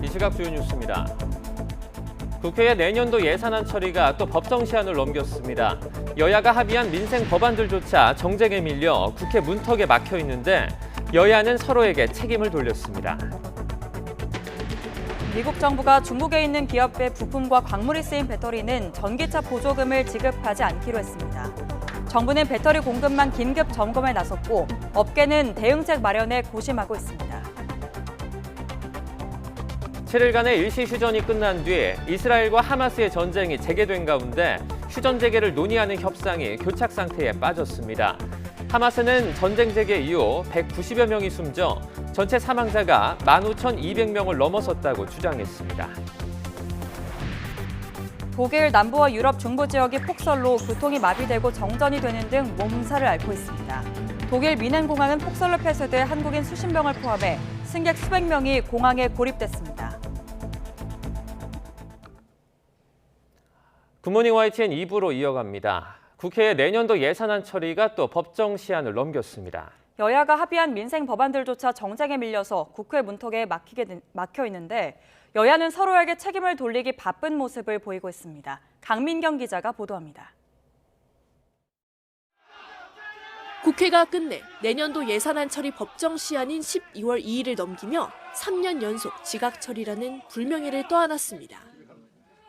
이 시각 주요 뉴스입니다. 국회의 내년도 예산안 처리가 또 법정 시한을 넘겼습니다. 여야가 합의한 민생 법안들조차 정쟁에 밀려 국회 문턱에 막혀 있는데 여야는 서로에게 책임을 돌렸습니다. 미국 정부가 중국에 있는 기업의 부품과 광물이 쓰인 배터리는 전기차 보조금을 지급하지 않기로 했습니다. 정부는 배터리 공급만 긴급 점검에 나섰고 업계는 대응책 마련에 고심하고 있습니다. 7일간의 일시 휴전이 끝난 뒤 이스라엘과 하마스의 전쟁이 재개된 가운데 휴전 재개를 논의하는 협상이 교착 상태에 빠졌습니다. 하마스는 전쟁 재개 이후 190여 명이 숨져 전체 사망자가 15,200명을 넘어섰다고 주장했습니다. 독일 남부와 유럽 중부 지역이 폭설로 교통이 마비되고 정전이 되는 등 몸살을 앓고 있습니다. 독일 미넨 공항은 폭설로 폐쇄돼 한국인 수십 명을 포함해 승객 수백 명이 공항에 고립됐습니다. 굿모닝 YTN 2부로 이어갑니다. 국회의 내년도 예산안 처리가 또 법정 시한을 넘겼습니다. 여야가 합의한 민생 법안들조차 정쟁에 밀려서 국회 문턱에 막혀 있는데 여야는 서로에게 책임을 돌리기 바쁜 모습을 보이고 있습니다. 강민경 기자가 보도합니다. 국회가 끝내 내년도 예산안 처리 법정 시한인 12월 2일을 넘기며 3년 연속 지각 처리라는 불명예를 떠안았습니다.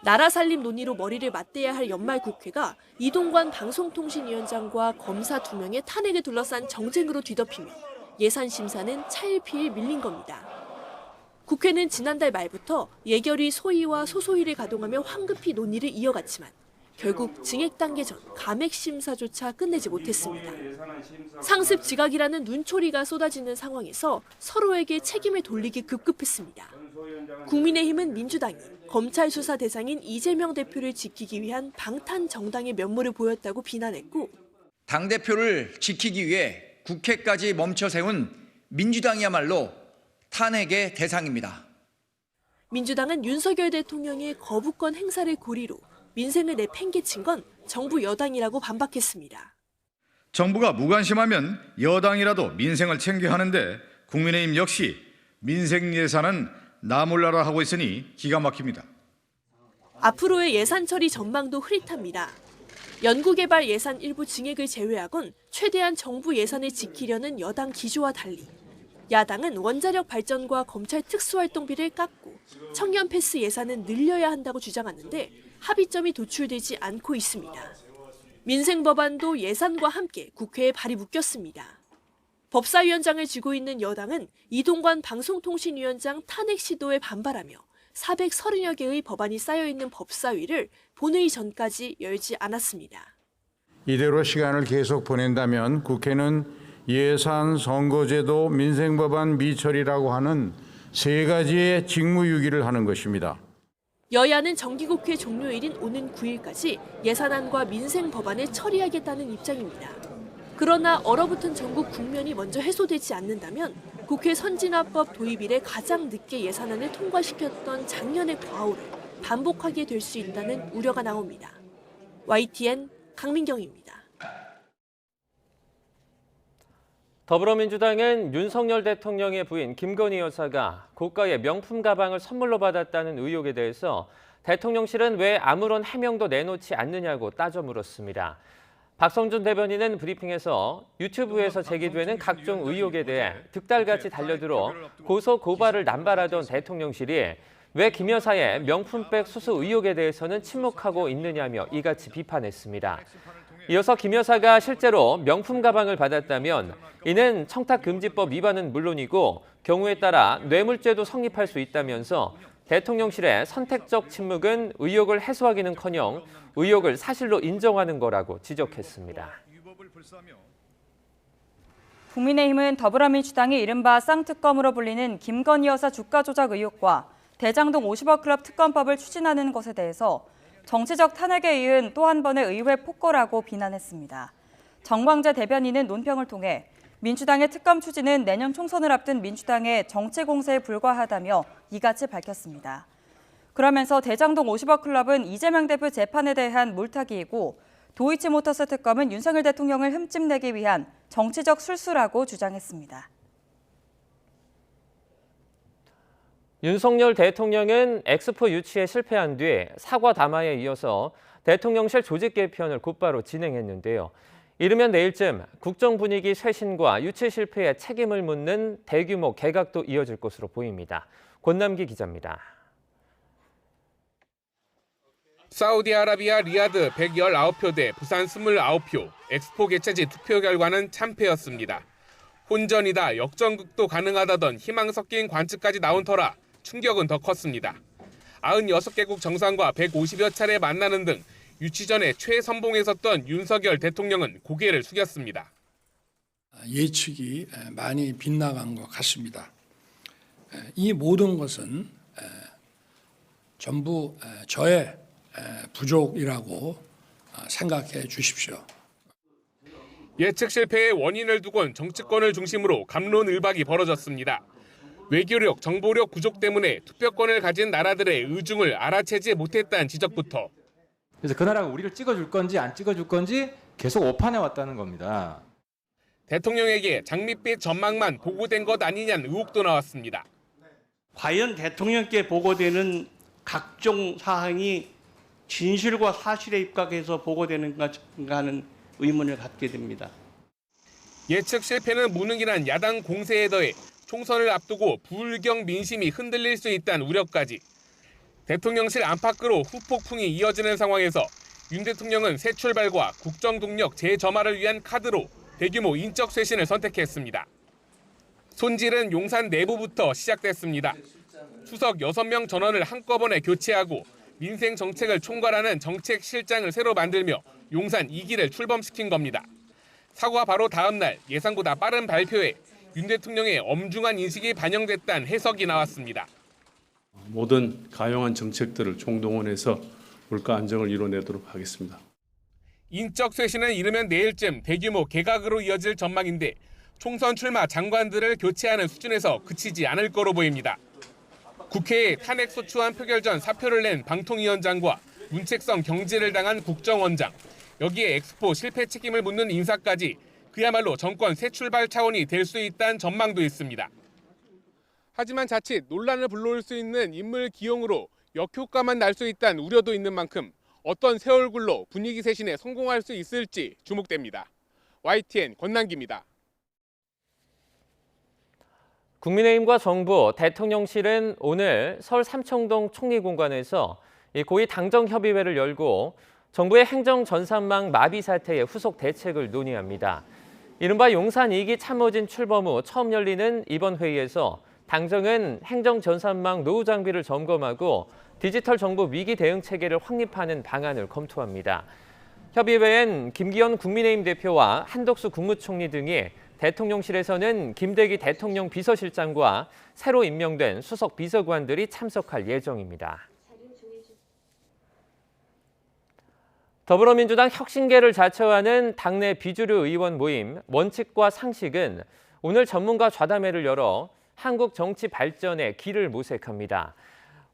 나라 살림 논의로 머리를 맞대야 할 연말 국회가 이동관 방송통신위원장과 검사 2명의 탄핵을 둘러싼 정쟁으로 뒤덮이며 예산 심사는 차일피일 밀린 겁니다. 국회는 지난달 말부터 예결위 소위와 소소위를 가동하며 황급히 논의를 이어갔지만 결국 증액 단계 전 감액 심사조차 끝내지 못했습니다. 상습 지각이라는 눈초리가 쏟아지는 상황에서 서로에게 책임을 돌리기 급급했습니다. 국민의힘은 민주당이 검찰 수사 대상인 이재명 대표를 지키기 위한 방탄 정당의 면모를 보였다고 비난했고 당대표를 지키기 위해 국회까지 멈춰 세운 민주당이야말로 탄핵의 대상입니다. 민주당은 윤석열 대통령의 거부권 행사를 고리로 민생을 내팽개친 건 정부 여당이라고 반박했습니다. 정부가 무관심하면 여당이라도 민생을 챙겨야 하는데 국민의힘 역시 민생 예산은 나 몰라라 하고 있으니 기가 막힙니다. 앞으로의 예산 처리 전망도 흐릿합니다. 연구개발 예산 일부 증액을 제외하곤 최대한 정부 예산을 지키려는 여당 기조와 달리 야당은 원자력 발전과 검찰 특수활동비를 깎고 청년 패스 예산은 늘려야 한다고 주장하는데 합의점이 도출되지 않고 있습니다. 민생 법안도 예산과 함께 국회에 발이 묶였습니다. 법사위원장을 쥐고 있는 여당은 이동관 방송통신위원장 탄핵 시도에 반발하며 430여 개의 법안이 쌓여있는 법사위를 본회의 전까지 열지 않았습니다. 이대로 시간을 계속 보낸다면 국회는 예산, 선거제도, 민생법안 미처리라고 하는 세 가지의 직무유기를 하는 것입니다. 여야는 정기국회 종료일인 오는 9일까지 예산안과 민생 법안을 처리하겠다는 입장입니다. 그러나 얼어붙은 전국 국면이 먼저 해소되지 않는다면 국회 선진화법 도입 이래 가장 늦게 예산안을 통과시켰던 작년의 과오를 반복하게 될 수 있다는 우려가 나옵니다. YTN 강민경입니다. 더불어민주당은 윤석열 대통령의 부인 김건희 여사가 고가의 명품 가방을 선물로 받았다는 의혹에 대해서 대통령실은 왜 아무런 해명도 내놓지 않느냐고 따져 물었습니다. 박성준 대변인은 브리핑에서 유튜브에서 제기되는 각종 의혹에 대해 득달같이 달려들어 고소 고발을 남발하던 대통령실이 왜 김 여사의 명품백 수수 의혹에 대해서는 침묵하고 있느냐며 이같이 비판했습니다. 이어서 김 여사가 실제로 명품 가방을 받았다면 이는 청탁금지법 위반은 물론이고 경우에 따라 뇌물죄도 성립할 수 있다면서 대통령실의 선택적 침묵은 의혹을 해소하기는커녕 의혹을 사실로 인정하는 거라고 지적했습니다. 국민의힘은 더불어민주당이 이른바 쌍특검으로 불리는 김건희 여사 주가 조작 의혹과 대장동 50억 클럽 특검법을 추진하는 것에 대해서 정치적 탄핵에 이은 또 한 번의 의회 폭거라고 비난했습니다. 정광재 대변인은 논평을 통해 민주당의 특검 추진은 내년 총선을 앞둔 민주당의 정치 공세에 불과하다며 이같이 밝혔습니다. 그러면서 대장동 50억 클럽은 이재명 대표 재판에 대한 물타기이고 도이치모터스 특검은 윤석열 대통령을 흠집내기 위한 정치적 술수라고 주장했습니다. 윤석열 대통령은 엑스포 유치에 실패한 뒤 사과 담화에 이어서 대통령실 조직 개편을 곧바로 진행했는데요. 이르면 내일쯤 국정 분위기 쇄신과 유치 실패에 책임을 묻는 대규모 개각도 이어질 것으로 보입니다. 권남기 기자입니다. 사우디아라비아 리야드 119표 대 부산 29표, 엑스포 개최지 투표 결과는 참패였습니다. 혼전이다, 역전극도 가능하다던 희망 섞인 관측까지 나온 터라 충격은 더 컸습니다. 96개국 정상과 150여 차례 만나는 등 유치 전에 최선봉에 섰던 윤석열 대통령은 고개를 숙였습니다. 예측이 많이 빗나간 것 같습니다. 이 모든 것은 전부 저의 부족이라고 생각해 주십시오. 예측 실패의 원인을 두곤 정치권을 중심으로 갑론을박이 벌어졌습니다. 외교력, 정보력 부족 때문에 투표권을 가진 나라들의 의중을 알아채지 못했다는 지적부터. 그래서 그 나라가 우리를 찍어줄 건지 안 찍어줄 건지 계속 오판해 왔다는 겁니다. 대통령에게 장밋빛 전망만 보고된 것 아니냐는 의혹도 나왔습니다. 과연 대통령께 보고되는 각종 사항이 진실과 사실에 입각해서 보고되는가 하는 의문을 갖게 됩니다. 예측 실패는 무능이란 야당 공세에 더해 총선을 앞두고 부울경 민심이 흔들릴 수 있다는 우려까지. 대통령실 안팎으로 후폭풍이 이어지는 상황에서 윤 대통령은 새 출발과 국정 동력 재점화를 위한 카드로 대규모 인적 쇄신을 선택했습니다. 손질은 용산 내부부터 시작됐습니다. 수석 6명 전원을 한꺼번에 교체하고 민생 정책을 총괄하는 정책실장을 새로 만들며 용산 2기를 출범시킨 겁니다. 사과 바로 다음 날 예상보다 빠른 발표에 윤 대통령의 엄중한 인식이 반영됐다는 해석이 나왔습니다. 모든 가용한 정책들을 총동원해서 물가 안정을 이뤄내도록 하겠습니다. 인적 쇄신은 이르면 내일쯤 대규모 개각으로 이어질 전망인데 총선 출마 장관들을 교체하는 수준에서 그치지 않을 거로 보입니다. 국회에 탄핵 소추안 표결 전 사표를 낸 방통위원장과 문책성 경질을 당한 국정원장, 여기에 엑스포 실패 책임을 묻는 인사까지 그야말로 정권 새 출발 차원이 될 수 있다는 전망도 있습니다. 하지만 자칫 논란을 불러올 수 있는 인물 기용으로 역효과만 날 수 있다는 우려도 있는 만큼 어떤 새 얼굴로 분위기 쇄신에 성공할 수 있을지 주목됩니다. YTN 권남기입니다. 국민의힘과 정부, 대통령실은 오늘 서울 삼청동 총리공관에서 고위 당정협의회를 열고 정부의 행정 전산망 마비 사태의 후속 대책을 논의합니다. 이른바 용산 2기 참모진 출범 후 처음 열리는 이번 회의에서 당정은 행정 전산망 노후 장비를 점검하고 디지털 정부 위기 대응 체계를 확립하는 방안을 검토합니다. 협의회엔 김기현 국민의힘 대표와 한덕수 국무총리 등이, 대통령실에서는 김대기 대통령 비서실장과 새로 임명된 수석 비서관들이 참석할 예정입니다. 더불어민주당 혁신계를 자처하는 당내 비주류 의원 모임 원칙과 상식은 오늘 전문가 좌담회를 열어 한국 정치 발전에 길을 모색합니다.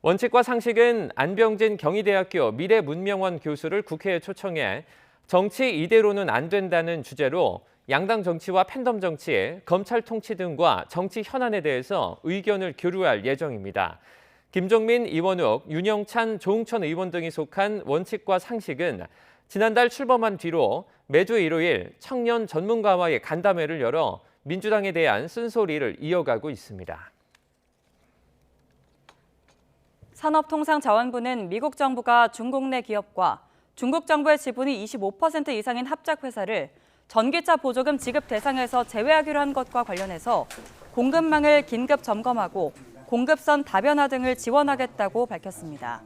원칙과 상식은 안병진 경희대학교 미래문명원 교수를 국회에 초청해 정치 이대로는 안 된다는 주제로 양당 정치와 팬덤 정치, 검찰 통치 등과 정치 현안에 대해서 의견을 교류할 예정입니다. 김종민, 이원욱, 윤영찬, 조응천 의원 등이 속한 원칙과 상식은 지난달 출범한 뒤로 매주 일요일 청년 전문가와의 간담회를 열어 민주당에 대한 쓴소리를 이어가고 있습니다. 산업통상자원부는 미국 정부가 중국 내 기업과 중국 정부의 지분이 25% 이상인 합작회사를 전기차 보조금 지급 대상에서 제외하기로 한 것과 관련해서 공급망을 긴급 점검하고 공급선 다변화 등을 지원하겠다고 밝혔습니다.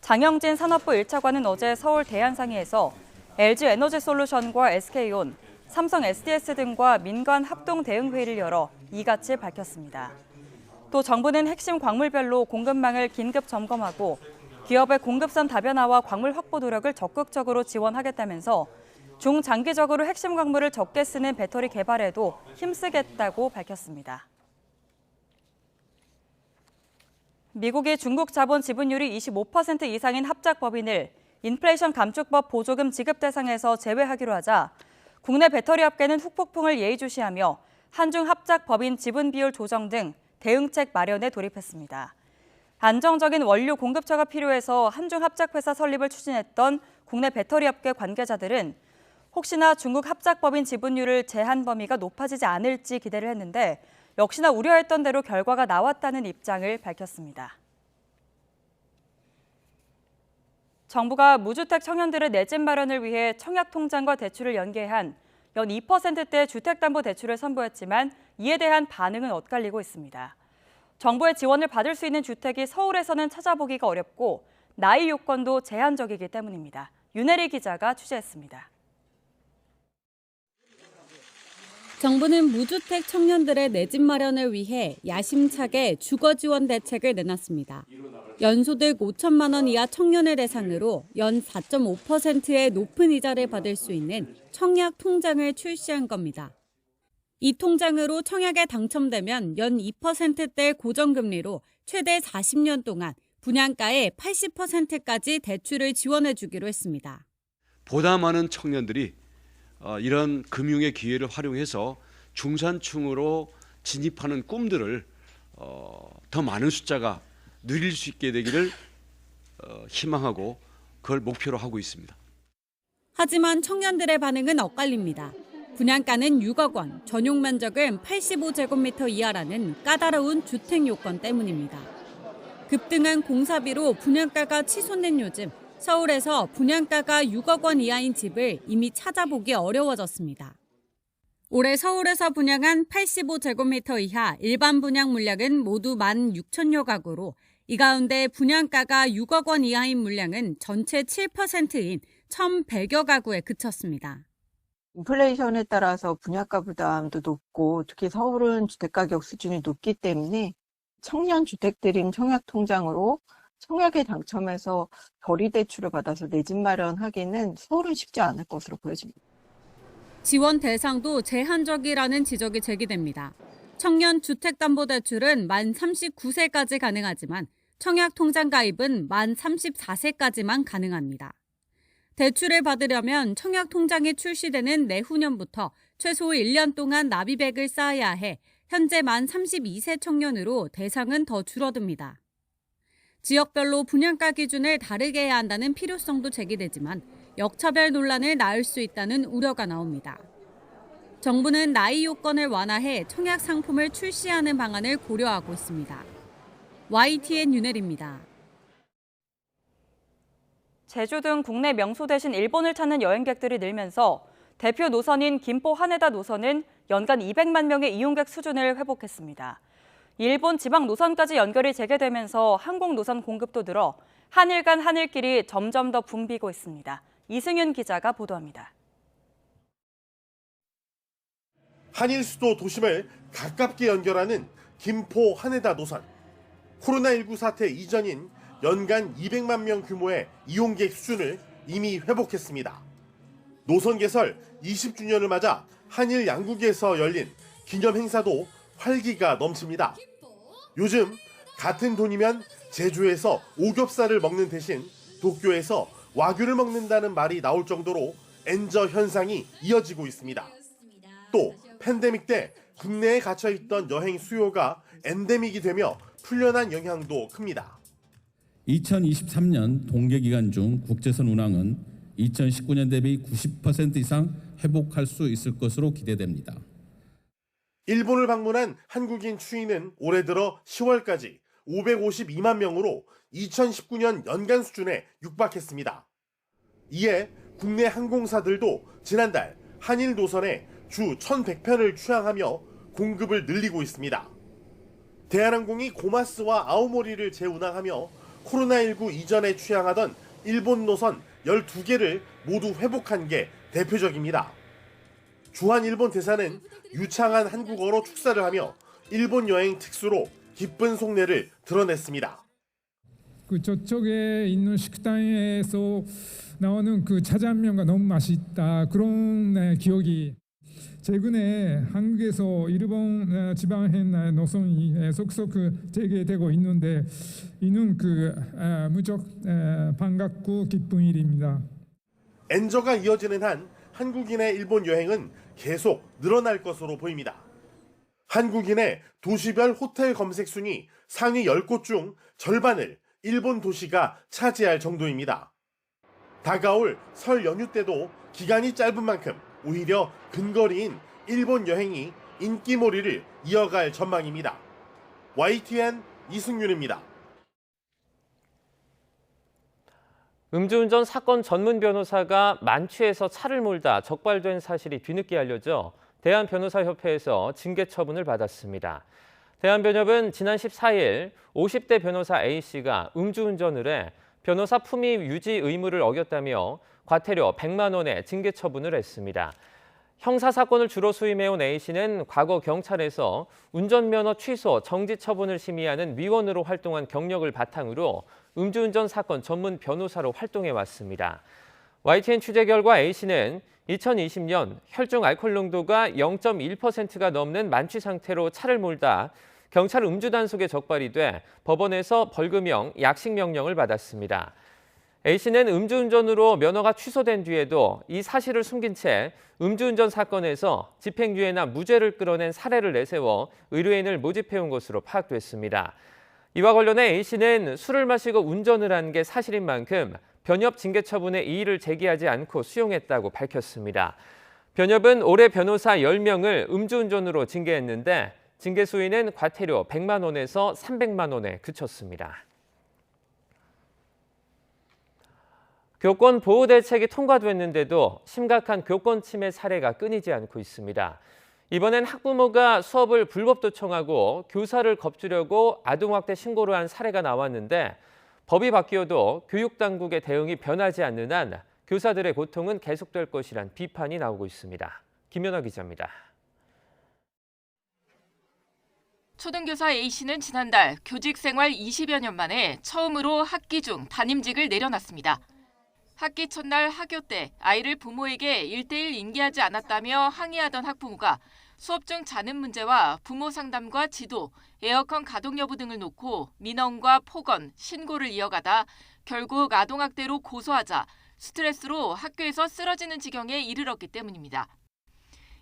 장영진 산업부 1차관은 어제 서울 대한상의에서 LG에너지솔루션과 SK온, 삼성 SDS 등과 민간 합동 대응 회의를 열어 이같이 밝혔습니다. 또 정부는 핵심 광물별로 공급망을 긴급 점검하고 기업의 공급선 다변화와 광물 확보 노력을 적극적으로 지원하겠다면서 중장기적으로 핵심 광물을 적게 쓰는 배터리 개발에도 힘쓰겠다고 밝혔습니다. 미국이 중국 자본 지분율이 25% 이상인 합작법인을 인플레이션 감축법 보조금 지급 대상에서 제외하기로 하자 국내 배터리 업계는 후폭풍을 예의주시하며 한중 합작법인 지분 비율 조정 등 대응책 마련에 돌입했습니다. 안정적인 원료 공급처가 필요해서 한중 합작회사 설립을 추진했던 국내 배터리 업계 관계자들은 혹시나 중국 합작법인 지분율을 제한 범위가 높아지지 않을지 기대를 했는데 역시나 우려했던 대로 결과가 나왔다는 입장을 밝혔습니다. 정부가 무주택 청년들의 내 집 마련을 위해 청약통장과 대출을 연계한 연 2%대 주택담보대출을 선보였지만 이에 대한 반응은 엇갈리고 있습니다. 정부의 지원을 받을 수 있는 주택이 서울에서는 찾아보기가 어렵고 나이 요건도 제한적이기 때문입니다. 윤혜리 기자가 취재했습니다. 정부는 무주택 청년들의 내 집 마련을 위해 야심차게 주거 지원 대책을 내놨습니다. 연소득 5천만 원 이하 청년을 대상으로 연 4.5%의 높은 이자를 받을 수 있는 청약 통장을 출시한 겁니다. 이 통장으로 청약에 당첨되면 연 2%대 고정금리로 최대 40년 동안 분양가의 80%까지 대출을 지원해 주기로 했습니다. 보다 많은 청년들이 이런 금융의 기회를 활용해서 중산층으로 진입하는 꿈들을 더 많은 숫자가 누릴 수 있게 되기를 희망하고 그걸 목표로 하고 있습니다. 하지만 청년들의 반응은 엇갈립니다. 분양가는 6억 원, 전용 면적은 85제곱미터 이하라는 까다로운 주택 요건 때문입니다. 급등한 공사비로 분양가가 치솟는 요즘 서울에서 분양가가 6억 원 이하인 집을 이미 찾아보기 어려워졌습니다. 올해 서울에서 분양한 85제곱미터 이하 일반 분양 물량은 모두 16,000여 가구로 이 가운데 분양가가 6억 원 이하인 물량은 전체 7%인 1,100여 가구에 그쳤습니다. 인플레이션에 따라서 분양가 부담도 높고 특히 서울은 주택가격 수준이 높기 때문에 청년 주택드림 청약통장으로 청약에 당첨해서 결의 대출을 받아서 내 집 마련하기는 서울은 쉽지 않을 것으로 보여집니다. 지원 대상도 제한적이라는 지적이 제기됩니다. 청년 주택담보대출은 만 39세까지 가능하지만 청약통장 가입은 만 34세까지만 가능합니다. 대출을 받으려면 청약통장이 출시되는 내후년부터 최소 1년 동안 납입액을 쌓아야 해 현재 만 32세 청년으로 대상은 더 줄어듭니다. 지역별로 분양가 기준을 다르게 해야 한다는 필요성도 제기되지만 역차별 논란을 낳을 수 있다는 우려가 나옵니다. 정부는 나이 요건을 완화해 청약 상품을 출시하는 방안을 고려하고 있습니다. YTN 윤혜리입니다. 제주 등 국내 명소 대신 일본을 찾는 여행객들이 늘면서 대표 노선인 김포 하네다 노선은 연간 200만 명의 이용객 수준을 회복했습니다. 일본 지방 노선까지 연결이 재개되면서 항공 노선 공급도 늘어 한일 간 하늘길이 점점 더 붐비고 있습니다. 이승윤 기자가 보도합니다. 한일 수도 도심을 가깝게 연결하는 김포 하네다 노선. 코로나19 사태 이전인 연간 200만 명 규모의 이용객 수준을 이미 회복했습니다. 노선 개설 20주년을 맞아 한일 양국에서 열린 기념 행사도 활기가 넘칩니다. 요즘 같은 돈이면 제주에서 오겹살을 먹는 대신 도쿄에서 와규를 먹는다는 말이 나올 정도로 엔저 현상이 이어지고 있습니다. 또 팬데믹 때 국내에 갇혀있던 여행 수요가 엔데믹이 되며 풀려난 영향도 큽니다. 2023년 동계기간 중 국제선 운항은 2019년 대비 90% 이상 회복할 수 있을 것으로 기대됩니다. 일본을 방문한 한국인 추인은 올해 들어 10월까지 552만 명으로 2019년 연간 수준에 육박했습니다. 이에 국내 항공사들도 지난달 한일 노선에 주 1,100편을 취항하며 공급을 늘리고 있습니다. 대한항공이 고마스와 아오모리를 재운항하며 코로나19 이전에 취항하던 일본 노선 12개를 모두 회복한 게 대표적입니다. 주한 일본 대사는 유창한 한국어로 축사를 하며 일본 여행 특수로 기쁜 속내를 드러냈습니다. 저쪽에 있는 식당에서 나오는 그 짜장면가 너무 맛있다. 그런 기억이. 최근에 한국에서 일본 지방행 노선이 속속 재개되고 있는데 이는 무척 반갑고 기쁜 일입니다. 엔저가 이어지는 한 한국인의 일본 여행은 계속 늘어날 것으로 보입니다. 한국인의 도시별 호텔 검색 순위 상위 10곳 중 절반을 일본 도시가 차지할 정도입니다. 다가올 설 연휴 때도 기간이 짧은 만큼 오히려 근거리인 일본 여행이 인기몰이를 이어갈 전망입니다. YTN 이승윤입니다. 음주운전 사건 전문 변호사가 만취해서 차를 몰다 적발된 사실이 뒤늦게 알려져 대한변호사협회에서 징계 처분을 받았습니다. 대한변협은 지난 14일 50대 변호사 A씨가 음주운전을 해 변호사 품위 유지 의무를 어겼다며 과태료 100만 원의 징계 처분을 했습니다. 형사사건을 주로 수임해온 A씨는 과거 경찰에서 운전면허 취소, 정지 처분을 심의하는 위원으로 활동한 경력을 바탕으로 음주운전 사건 전문 변호사로 활동해왔습니다. YTN 취재 결과 A씨는 2020년 혈중 알코올 농도가 0.1%가 넘는 만취 상태로 차를 몰다 경찰 음주단속에 적발이 돼 법원에서 벌금형 약식명령을 받았습니다. A씨는 음주운전으로 면허가 취소된 뒤에도 이 사실을 숨긴 채 음주운전 사건에서 집행유예나 무죄를 끌어낸 사례를 내세워 의뢰인을 모집해온 것으로 파악됐습니다. 이와 관련해 A씨는 술을 마시고 운전을 한 게 사실인 만큼 변협 징계 처분에 이의를 제기하지 않고 수용했다고 밝혔습니다. 변협은 올해 변호사 10명을 음주운전으로 징계했는데 징계 수위는 과태료 100만 원에서 300만 원에 그쳤습니다. 교권 보호 대책이 통과됐는데도 심각한 교권 침해 사례가 끊이지 않고 있습니다. 이번엔 학부모가 수업을 불법 도청하고 교사를 겁주려고 아동학대 신고를 한 사례가 나왔는데 법이 바뀌어도 교육당국의 대응이 변하지 않는 한 교사들의 고통은 계속될 것이란 비판이 나오고 있습니다. 김연아 기자입니다. 초등교사 A씨는 지난달 교직 생활 20여 년 만에 처음으로 학기 중 담임직을 내려놨습니다. 학기 첫날 학교 때 아이를 부모에게 1:1 인계하지 않았다며 항의하던 학부모가 수업 중 자는 문제와 부모 상담과 지도, 에어컨 가동 여부 등을 놓고 민원과 폭언, 신고를 이어가다 결국 아동학대로 고소하자 스트레스로 학교에서 쓰러지는 지경에 이르렀기 때문입니다.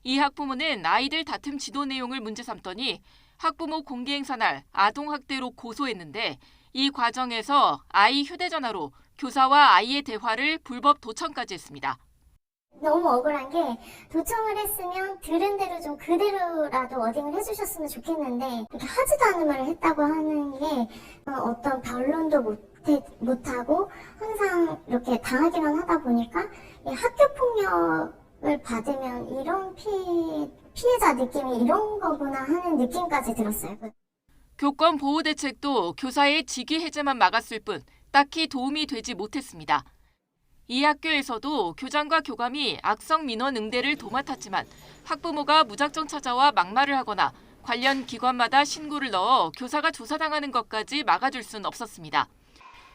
이 학부모는 아이들 다툼 지도 내용을 문제 삼더니 학부모 공개행사 날 아동학대로 고소했는데 이 과정에서 아이 휴대전화로 교사와 아이의 대화를 불법 도청까지 했습니다. 너무 억울한 게 도청을 했으면 들은 대로 좀 그대로라도 워딩을 해주셨으면 좋겠는데 이렇게 하지도 않은 말을 했다고 하는 게 어떤 변론도 못하고 항상 이렇게 당하기만 하다 보니까 학교 폭력을 받으면 이런 피해자 느낌이 이런 거구나 하는 느낌까지 들었어요. 교권 보호 대책도 교사의 직위 해제만 막았을 뿐 딱히 도움이 되지 못했습니다. 이 학교에서도 교장과 교감이 악성 민원 응대를 도맡았지만 학부모가 무작정 찾아와 막말을 하거나 관련 기관마다 신고를 넣어 교사가 조사당하는 것까지 막아줄 수는 없었습니다.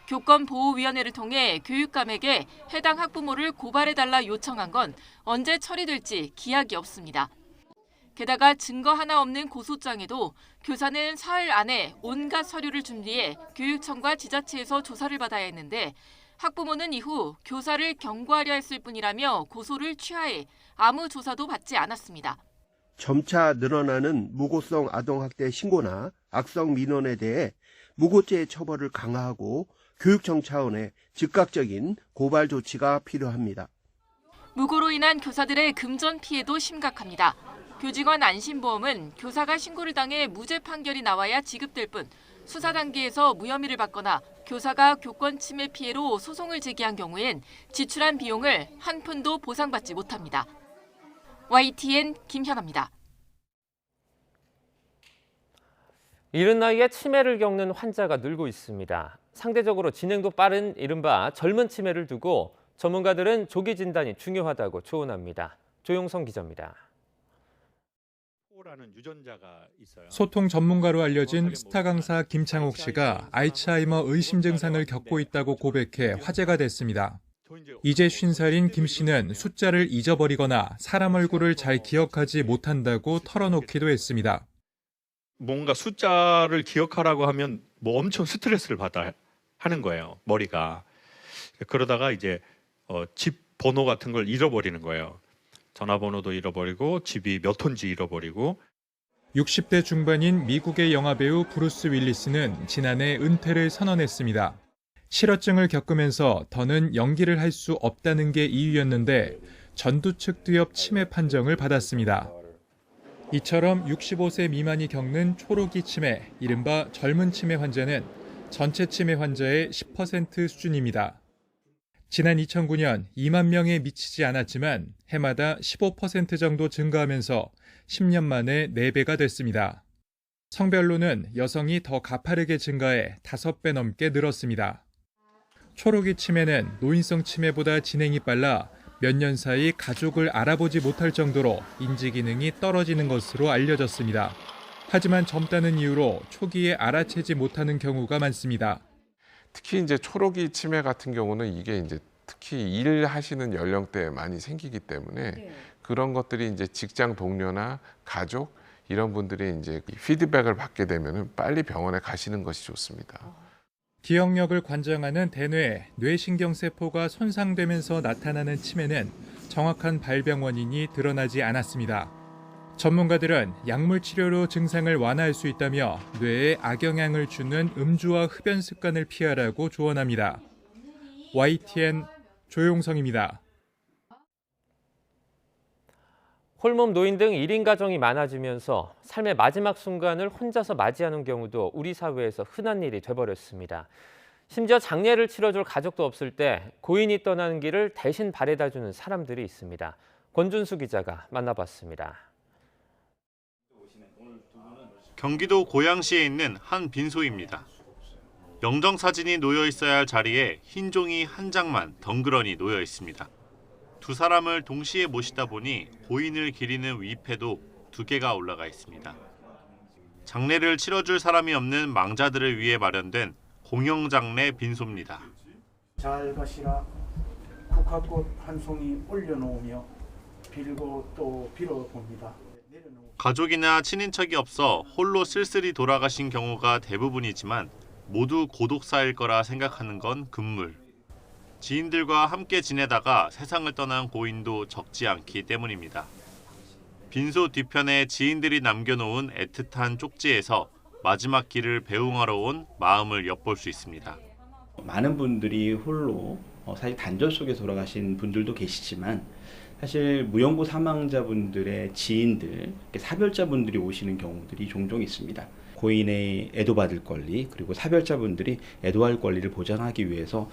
교권보호위원회를 통해 교육감에게 해당 학부모를 고발해달라 요청한 건 언제 처리될지 기약이 없습니다. 게다가 증거 하나 없는 고소장에도 교사는 사흘 안에 온갖 서류를 준비해 교육청과 지자체에서 조사를 받아야 했는데 학부모는 이후 교사를 경고하려 했을 뿐이라며 고소를 취하해 아무 조사도 받지 않았습니다. 점차 늘어나는 무고성 아동학대 신고나 악성 민원에 대해 무고죄 처벌을 강화하고 교육청 차원의 즉각적인 고발 조치가 필요합니다. 무고로 인한 교사들의 금전 피해도 심각합니다. 교직원 안심보험은 교사가 신고를 당해 무죄 판결이 나와야 지급될 뿐 수사 단계에서 무혐의를 받거나 교사가 교권 침해 피해로 소송을 제기한 경우엔 지출한 비용을 한 푼도 보상받지 못합니다. YTN 김현아입니다. 이른 나이에 치매를 겪는 환자가 늘고 있습니다. 상대적으로 진행도 빠른 이른바 젊은 치매를 두고 전문가들은 조기 진단이 중요하다고 조언합니다. 조용성 기자입니다. 소통 전문가로 알려진 스타 강사 김창옥 씨가 알츠하이머 의심 증상을 겪고 있다고 고백해 화제가 됐습니다. 이제 50살인 김 씨는 숫자를 잊어버리거나 사람 얼굴을 잘 기억하지 못한다고 털어놓기도 했습니다. 뭔가 숫자를 기억하라고 하면 뭐 엄청 스트레스를 받아야 하는 거예요, 머리가. 그러다가 이제 집 번호 같은 걸 잃어버리는 거예요. 전화번호도 잃어버리고 집이 몇 호인지 잃어버리고. 60대 중반인 미국의 영화배우 브루스 윌리스는 지난해 은퇴를 선언했습니다. 실어증을 겪으면서 더는 연기를 할 수 없다는 게 이유였는데 전두측 두엽 치매 판정을 받았습니다. 이처럼 65세 미만이 겪는 초록이 치매, 이른바 젊은 치매 환자는 전체 치매 환자의 10% 수준입니다. 지난 2009년 2만 명에 미치지 않았지만 해마다 15% 정도 증가하면서 10년 만에 4배가 됐습니다. 성별로는 여성이 더 가파르게 증가해 5배 넘게 늘었습니다. 초록이 치매는 노인성 치매보다 진행이 빨라 몇 년 사이 가족을 알아보지 못할 정도로 인지 기능이 떨어지는 것으로 알려졌습니다. 하지만 젊다는 이유로 초기에 알아채지 못하는 경우가 많습니다. 특히 이제 초록이 치매 같은 경우는 이게 이제 특히 일하시는 연령대에 많이 생기기 때문에 그런 것들이 이제 직장 동료나 가족 이런 분들이 이제 피드백을 받게 되면은 빨리 병원에 가시는 것이 좋습니다. 기억력을 관장하는 대뇌, 뇌신경세포가 손상되면서 나타나는 치매는 정확한 발병 원인이 드러나지 않았습니다. 전문가들은 약물 치료로 증상을 완화할 수 있다며 뇌에 악영향을 주는 음주와 흡연 습관을 피하라고 조언합니다. YTN 조용성입니다. 홀몸 노인 등 1인 가정이 많아지면서 삶의 마지막 순간을 혼자서 맞이하는 경우도 우리 사회에서 흔한 일이 돼버렸습니다. 심지어 장례를 치러줄 가족도 없을 때 고인이 떠나는 길을 대신 바래다주는 사람들이 있습니다. 권준수 기자가 만나봤습니다. 경기도 고양시에 있는 한 빈소입니다. 영정사진이 놓여 있어야 할 자리에 흰 종이 한 장만 덩그러니 놓여 있습니다. 두 사람을 동시에 모시다 보니 고인을 기리는 위패도 2개가 올라가 있습니다. 장례를 치러줄 사람이 없는 망자들을 위해 마련된 공영장례 빈소입니다. 잘 가시라. 국화꽃 한 송이 올려놓으며 빌고 또 빌어봅니다. 가족이나 친인척이 없어 홀로 쓸쓸히 돌아가신 경우가 대부분이지만 모두 고독사일 거라 생각하는 건 금물. 지인들과 함께 지내다가 세상을 떠난 고인도 적지 않기 때문입니다. 빈소 뒤편에 지인들이 남겨놓은 애틋한 쪽지에서 마지막 길을 배웅하러 온 마음을 엿볼 수 있습니다. 많은 분들이 홀로 사실 단절 속에 돌아가신 분들도 계시지만 사실 무연고 사망자분들의 지인들, 사별자분들이 오시는 경우들이 종종 있습니다. 고인의 애도받을 권리 그리고 사별자분들이 애도할 권리를 보장하기 위해서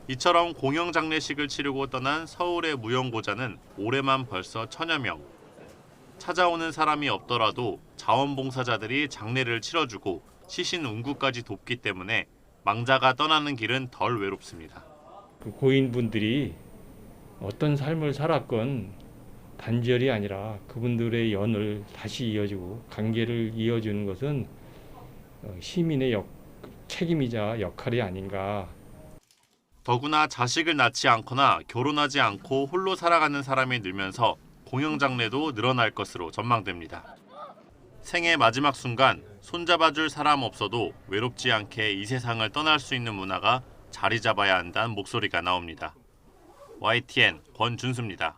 이처럼 공영장례식을 치르고 떠난 서울의 무연고자는 올해만 벌써 1000여 명. 찾아오는 사람이 없더라도 자원봉사자들이 장례를 치러주고 시신 운구까지 돕기 때문에 망자가 떠나는 길은 덜 외롭습니다. 고인분들이 어떤 삶을 살았건 단절이 아니라 그분들의 연을 다시 이어주고 관계를 이어주는 것은 시민의 책임이자 역할이 아닌가. 더구나 자식을 낳지 않거나 결혼하지 않고 홀로 살아가는 사람이 늘면서 공영장례도 늘어날 것으로 전망됩니다. 생애 마지막 순간 손잡아줄 사람 없어도 외롭지 않게 이 세상을 떠날 수 있는 문화가 자리 잡아야 한다는 목소리가 나옵니다. YTN 권준수입니다.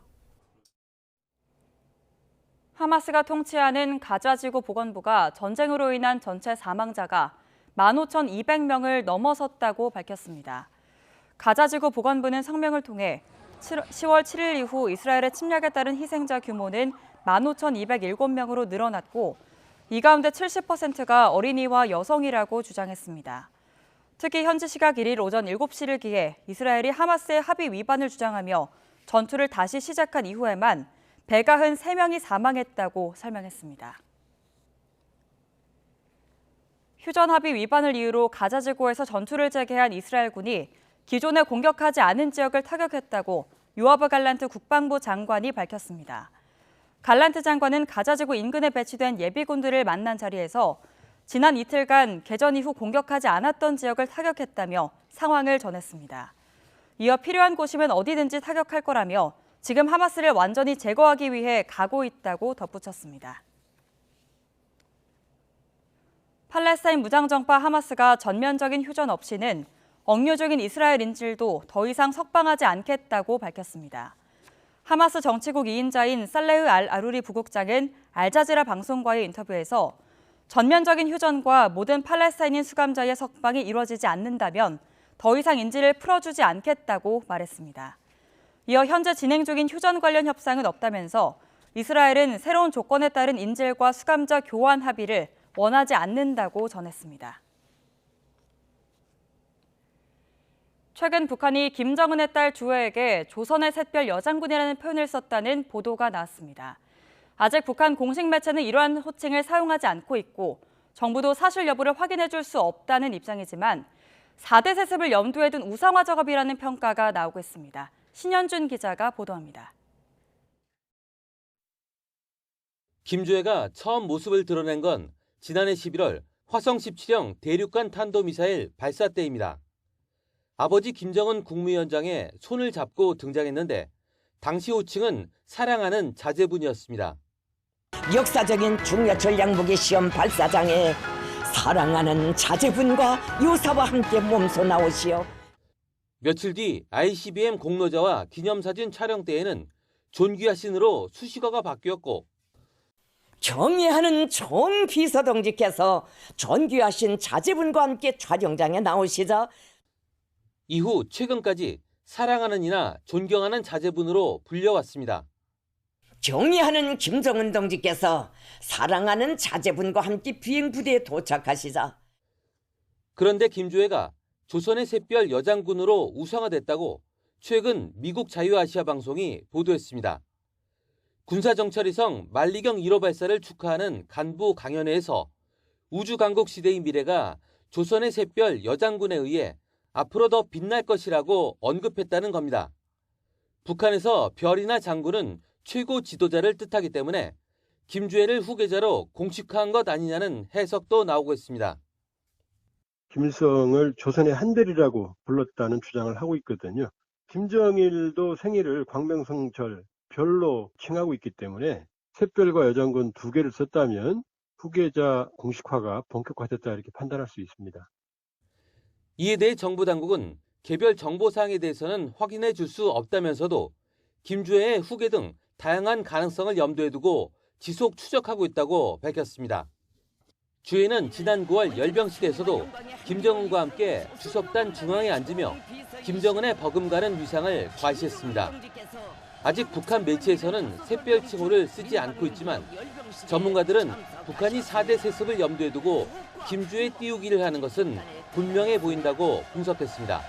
하마스가 통치하는 가자지구 보건부가 전쟁으로 인한 전체 사망자가 15,200명을 넘어섰다고 밝혔습니다. 가자지구 보건부는 성명을 통해 10월 7일 이후 이스라엘의 침략에 따른 희생자 규모는 15,207명으로 늘어났고 이 가운데 70%가 어린이와 여성이라고 주장했습니다. 특히 현지 시각 1일 오전 7시를 기해 이스라엘이 하마스의 합의 위반을 주장하며 전투를 다시 시작한 이후에만 193명이 사망했다고 설명했습니다. 휴전 합의 위반을 이유로 가자지구에서 전투를 재개한 이스라엘군이 기존에 공격하지 않은 지역을 타격했다고 요아브 갈란트 국방부 장관이 밝혔습니다. 갈란트 장관은 가자지구 인근에 배치된 예비군들을 만난 자리에서 지난 이틀간 개전 이후 공격하지 않았던 지역을 타격했다며 상황을 전했습니다. 이어 필요한 곳이면 어디든지 타격할 거라며 지금 하마스를 완전히 제거하기 위해 가고 있다고 덧붙였습니다. 팔레스타인 무장정파 하마스가 전면적인 휴전 없이는 억류 중인 이스라엘 인질도 더 이상 석방하지 않겠다고 밝혔습니다. 하마스 정치국 2인자인 살레흐 알 아루리 부국장은 알자지라 방송과의 인터뷰에서 전면적인 휴전과 모든 팔레스타인인 수감자의 석방이 이루어지지 않는다면 더 이상 인질을 풀어주지 않겠다고 말했습니다. 이어 현재 진행 중인 휴전 관련 협상은 없다면서 이스라엘은 새로운 조건에 따른 인질과 수감자 교환 합의를 원하지 않는다고 전했습니다. 최근 북한이 김정은의 딸 주혜에게 조선의 샛별 여장군이라는 표현을 썼다는 보도가 나왔습니다. 아직 북한 공식 매체는 이러한 호칭을 사용하지 않고 있고 정부도 사실 여부를 확인해 줄 수 없다는 입장이지만 4대 세습을 염두에 둔 우상화 작업이라는 평가가 나오고 있습니다. 신현준 기자가 보도합니다. 김주혜가 처음 모습을 드러낸 건 지난해 11월 화성 17형 대륙간 탄도미사일 발사 때입니다. 아버지 김정은 국무위원장의 손을 잡고 등장했는데 당시 호칭은 사랑하는 자제분이었습니다. 역사적인 중요 전략무기 시험 발사장에 사랑하는 자제분과 요사와 함께 몸소 나오시오. 며칠 뒤 ICBM 공로자와 기념사진 촬영 때에는 존귀하신으로 수식어가 바뀌었고 경애하는 존 비서동지께서 존귀하신 자제분과 함께 촬영장에 나오시자 이후 최근까지 사랑하는 이나 존경하는 자제분으로 불려왔습니다. 경애하는 김정은 동지께서 사랑하는 자제분과 함께 비행부대에 도착하시자 그런데 김주혜가 조선의 샛별 여장군으로 우상화됐다고 최근 미국 자유아시아 방송이 보도했습니다. 군사정찰위성 만리경 1호 발사를 축하하는 간부 강연회에서 우주강국 시대의 미래가 조선의 샛별 여장군에 의해 앞으로 더 빛날 것이라고 언급했다는 겁니다. 북한에서 별이나 장군은 최고 지도자를 뜻하기 때문에 김주혜를 후계자로 공식화한 것 아니냐는 해석도 나오고 있습니다. 김일성을 조선의 한별이라고 불렀다는 주장을 하고 있거든요. 김정일도 생일을 광명성절 별로 칭하고 있기 때문에 샛별과 여장군 두 개를 썼다면 후계자 공식화가 본격화됐다 이렇게 판단할 수 있습니다. 이에 대해 정부 당국은 개별 정보사항에 대해서는 확인해 줄 수 없다면서도 김주혜의 후계 등 다양한 가능성을 염두에 두고 지속 추적하고 있다고 밝혔습니다. 주혜는 지난 9월 열병시대에서도 김정은과 함께 주석단 중앙에 앉으며 김정은의 버금가는 위상을 과시했습니다. 아직 북한 매체에서는 샛별 칭호를 쓰지 않고 있지만 전문가들은 북한이 4대 세습을 염두에 두고 김주혜 띄우기를 하는 것은 분명해 보인다고 분석했습니다.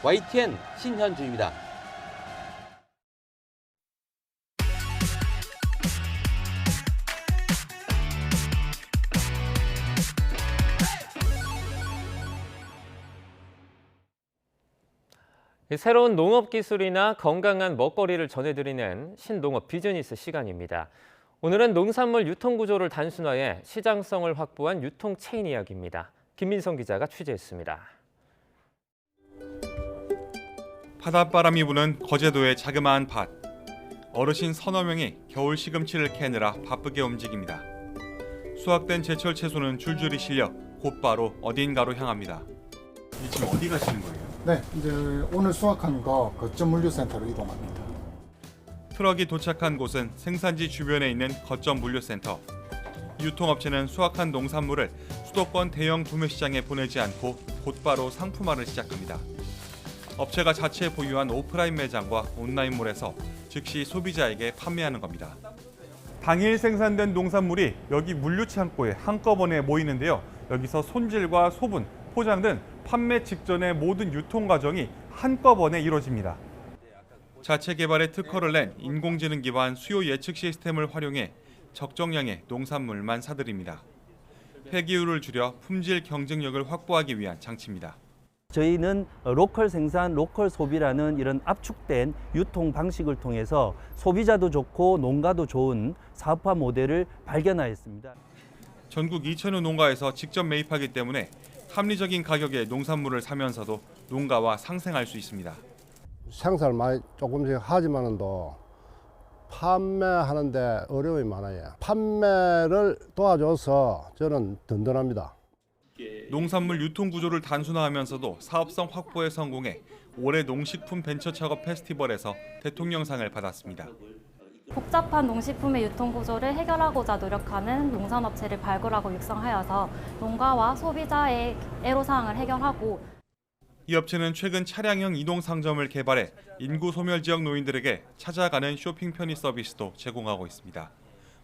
YTN 신현주입니다. 새로운 농업 기술이나 건강한 먹거리를 전해드리는 신농업 비즈니스 시간입니다. 오늘은 농산물 유통 구조를 단순화해 시장성을 확보한 유통 체인 이야기입니다. 김민성 기자가 취재했습니다. 바닷바람이 부는 거제도의 자그마한 밭. 어르신 서너 명이 겨울 시금치를 캐느라 바쁘게 움직입니다. 수확된 제철 채소는 줄줄이 실려 곧바로 어딘가로 향합니다. 지금 어디 가시는 거예요? 네, 이제 오늘 수확한 거 거점 물류센터로 이동합니다. 트럭이 도착한 곳은 생산지 주변에 있는 거점 물류센터. 유통업체는 수확한 농산물을 수도권 대형 도매시장에 보내지 않고 곧바로 상품화를 시작합니다. 업체가 자체 보유한 오프라인 매장과 온라인몰에서 즉시 소비자에게 판매하는 겁니다. 당일 생산된 농산물이 여기 물류창고에 한꺼번에 모이는데요. 여기서 손질과 소분, 포장 등 판매 직전의 모든 유통 과정이 한꺼번에 이루어집니다. 자체 개발에 특허를 낸 인공지능 기반 수요 예측 시스템을 활용해 적정량의 농산물만 사들입니다. 폐기율을 줄여 품질 경쟁력을 확보하기 위한 장치입니다. 저희는 로컬 생산, 로컬 소비라는 이런 압축된 유통 방식을 통해서 소비자도 좋고 농가도 좋은 사업화 모델을 발견하였습니다. 전국 2,000여 농가에서 직접 매입하기 때문에 합리적인 가격에 농산물을 사면서도 농가와 상생할 수 있습니다. 생산을 많이 조금씩 하지만도 판매하는데 어려움이 많아요. 판매를 도와줘서 저는 든든합니다. 농산물 유통 구조를 단순화하면서도 사업성 확보에 성공해 올해 농식품 벤처 창업 페스티벌에서 대통령상을 받았습니다. 복잡한 농식품의 유통 구조를 해결하고자 노력하는 농산업체를 발굴하고 육성하여서 농가와 소비자의 애로사항을 해결하고, 이 업체는 최근 차량형 이동 상점을 개발해 인구 소멸 지역 노인들에게 찾아가는 쇼핑 편의 서비스도 제공하고 있습니다.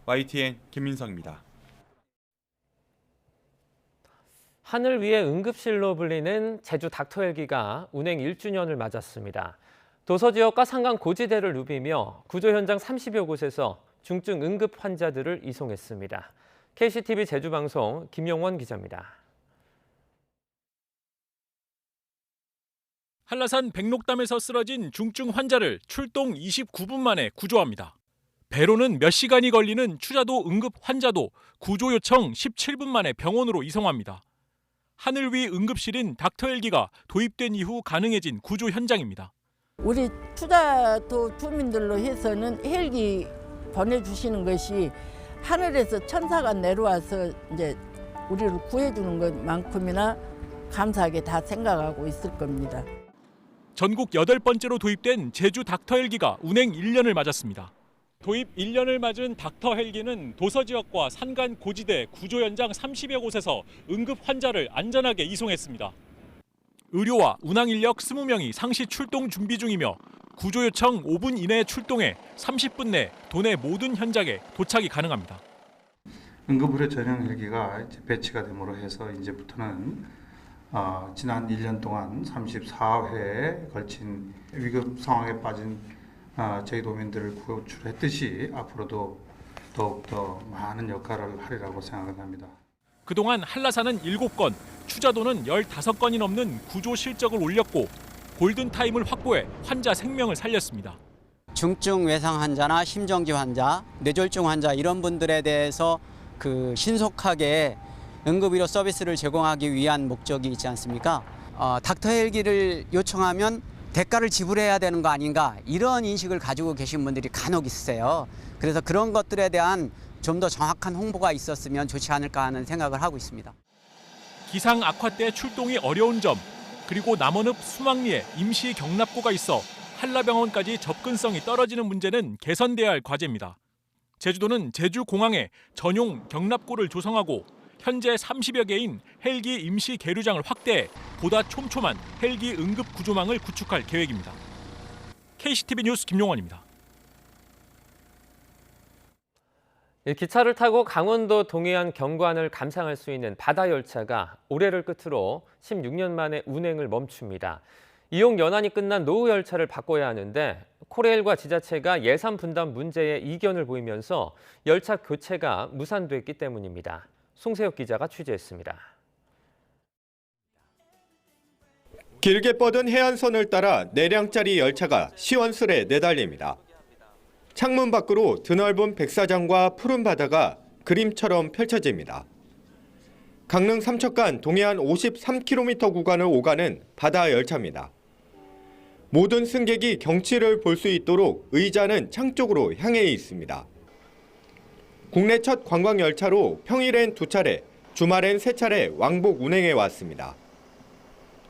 YTN 김민성입니다. 하늘 위의 응급실로 불리는 제주 닥터헬기가 운행 1주년을 맞았습니다. 도서 지역과 산간 고지대를 누비며 구조 현장 30여 곳에서 중증 응급 환자들을 이송했습니다. KCTV 제주방송 김용원 기자입니다. 한라산 백록담에서 쓰러진 중증 환자를 출동 29분 만에 구조합니다. 배로는 몇 시간이 걸리는 추자도 응급 환자도 구조 요청 17분 만에 병원으로 이송합니다. 하늘 위 응급실인 닥터헬기가 도입된 이후 가능해진 구조 현장입니다. 우리 추자도 주민들로 해서는 헬기 보내주시는 것이 하늘에서 천사가 내려와서 이제 우리를 구해주는 것만큼이나 감사하게 다 생각하고 있을 겁니다. 전국 8번째로 도입된 제주 닥터헬기가 운행 1년을 맞았습니다. 도입 1년을 맞은 닥터헬기는 도서 지역과 산간 고지대 구조 현장 30여 곳에서 응급 환자를 안전하게 이송했습니다. 의료와 운항 인력 20명이 상시 출동 준비 중이며 구조 요청 5분 이내에 출동해 30분 내 도내 모든 현장에 도착이 가능합니다. 응급의료 전용 헬기가 배치가 됨으로 해서 이제부터는 지난 1년 동안 34회에 걸친 위급 상황에 빠진 저희 도민들을 구출했듯이 앞으로도 더욱더 많은 역할을 하리라고 생각합니다. 그동안 한라산은 7건, 추자도는 15건이 넘는 구조 실적을 올렸고 골든타임을 확보해 환자 생명을 살렸습니다. 중증 외상 환자나 심정지 환자, 뇌졸중 환자 이런 분들에 대해서 신속하게 응급의료 서비스를 제공하기 위한 목적이 있지 않습니까? 닥터헬기를 요청하면 대가를 지불해야 되는 거 아닌가 이런 인식을 가지고 계신 분들이 간혹 있으세요. 그래서 그런 것들에 대한 좀 더 정확한 홍보가 있었으면 좋지 않을까 하는 생각을 하고 있습니다. 기상 악화 때 출동이 어려운 점, 그리고 남원읍 수막리에 임시 경납고가 있어 한라병원까지 접근성이 떨어지는 문제는 개선돼야 할 과제입니다. 제주도는 제주공항에 전용 경납고를 조성하고 현재 30여 개인 헬기 임시 계류장을 확대해 보다 촘촘한 헬기 응급 구조망을 구축할 계획입니다. KCTV 뉴스 김용원입니다. 기차를 타고 강원도 동해안 경관을 감상할 수 있는 바다열차가 올해를 끝으로 16년 만에 운행을 멈춥니다. 이용 연한이 끝난 노후 열차를 바꿔야 하는데 코레일과 지자체가 예산 분담 문제에 이견을 보이면서 열차 교체가 무산됐기 때문입니다. 송세혁 기자가 취재했습니다. 길게 뻗은 해안선을 따라 4량짜리 열차가 시원스레 내달립니다. 창문 밖으로 드넓은 백사장과 푸른 바다가 그림처럼 펼쳐집니다. 강릉 삼척간 동해안 53km 구간을 오가는 바다 열차입니다. 모든 승객이 경치를 볼 수 있도록 의자는 창 쪽으로 향해 있습니다. 국내 첫 관광 열차로 평일엔 2차례, 주말엔 3차례 왕복 운행해 왔습니다.